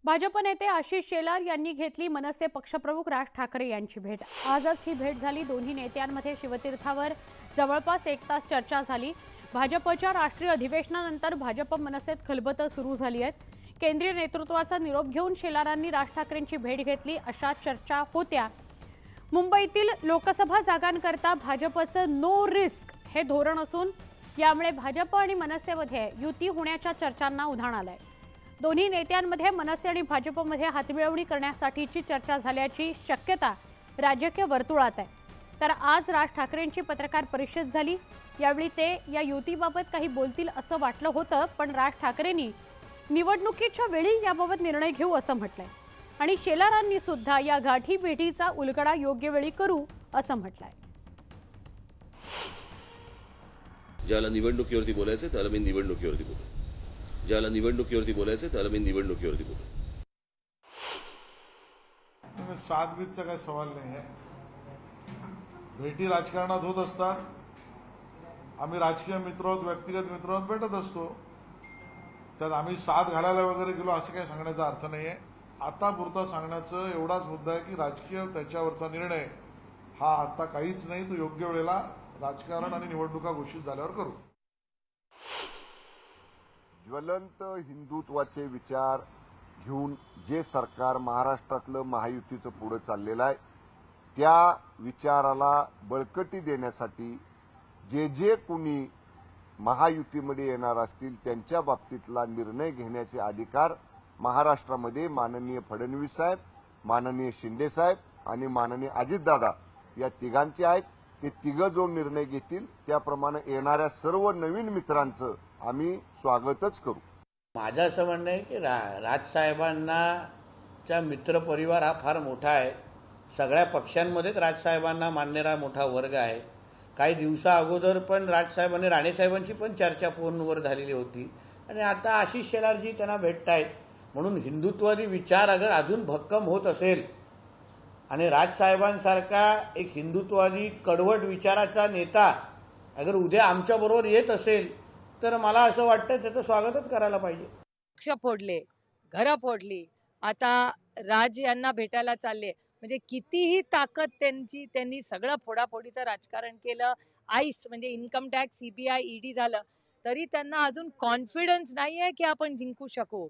भाजप नेते आशिष शेलार यांनी घेतली मनसे पक्षप्रमुख राज ठाकरे यांची भेट। आजच ही भेट झाली। दोन्ही नेत्यांमध्ये शिवतीर्थावर जवळपास 1 तास चर्चा झाली। भाजपच्या राष्ट्रीय अधिवेशनानंतर भाजप मनसेत खलबतं सुरू झाली आहेत। केंद्रीय नेतृत्वाचा निरोप घेऊन शेलारांनी राज ठाकरेंची भेट घेतली अशा चर्चा होत्या। मुंबईतील लोकसभा जागांकरता भाजपचं नो रिस्क हे धोरण असून यामुळे भाजप आणि मनसेमध्ये युती होण्याच्या चर्चांना उधाण आलंय। दोन्ही नेत्यांमध्ये मनसे आणि भाजपमध्ये हातमिळवणी करण्यासाठीची चर्चा झाल्याची शक्यता राजकीय वर्तुळात आहे। तर आज राज ठाकरेंची पत्रकार परिषद झाली। यावेळी ते या युतीबाबत काही बोलतील असं वाटलं होतं, पण राज ठाकरेंनी निवडणुकीच्या वेळी याबाबत निर्णय घेऊ असं म्हटलंय आणि शेलारांनी सुद्धा या गाठीभेटीचा उलगडा योग्य वेळी करू असं म्हटलंय। ज्याला निवडणुकीवरती बोलायचं त्याला मी निवडणुकीवरती बोलतो, ज्याला निवडणुकीवरती बोलायचं त्याला मी निवडणुकीवरती बोलतो। सातगीतचा काही सवाल नाही आहे। भेटी राजकारणात होत असतात। आम्ही राजकीय मित्र आहोत, व्यक्तिगत मित्र आहोत, भेटत असतो। त्यात आम्ही साथ घालायला वगैरे गेलो असं काही सांगण्याचा अर्थ नाही आहे। आता पुरता सांगण्याचं एवढाच मुद्दा आहे की राजकीय त्याच्यावरचा निर्णय हा आता काहीच नाही, तो योग्य वेळेला राजकारण आणि निवडणुका घोषित झाल्यावर करू। ज्वलंत हिंदुत्वाचे विचार घेऊन जे सरकार महाराष्ट्रातलं महायुतीचं पुढे चाललेलं आहे त्या विचाराला बळकटी देण्यासाठी जे कोणी महायुतीमध्ये येणार असतील त्यांच्या बाबतीतला निर्णय घेण्याचे अधिकार महाराष्ट्रामध्ये माननीय फडणवीस साहेब, माननीय शिंदे साहेब आणि माननीय अजितदादा या तिघांचे आहेत। ते तिघं जो निर्णय घेतील त्याप्रमाणे येणाऱ्या सर्व नवीन मित्रांचं आम्ही स्वागतच करू। माझं असं म्हणणं आहे की राजसाहेबांचा मित्रपरिवार हा फार मोठा आहे। सगळ्या पक्षांमध्येच राजसाहेबांना मानणारा मोठा वर्ग आहे। काही दिवसा अगोदर पण राजसाहेबांनी राणेसाहेबांची पण चर्चा फोनवर झालेली होती आणि आता आशिष शेलारजी त्यांना भेटतायत। म्हणून हिंदुत्ववादी विचार अगर अजून भक्कम होत असेल आणि राजसाहेबांसारखा एक हिंदुत्ववादी कडवट विचाराचा नेता अगर उद्या आमच्याबरोबर येत असेल तर मला असं वाटतं त्याचं स्वागतच करायला पाहिजे। पक्ष फोडले, घरं फोडली, आता राज यांना भेटायला चालले, म्हणजे कितीही ताकद त्यांनी सगळं फोडाफोडीचं राजकारण केलं। आईस म्हणजे इन्कम टॅक्स, सीबीआय, ईडी झालं तरी त्यांना अजून कॉन्फिडन्स नाहीये की आपण जिंकू शकू।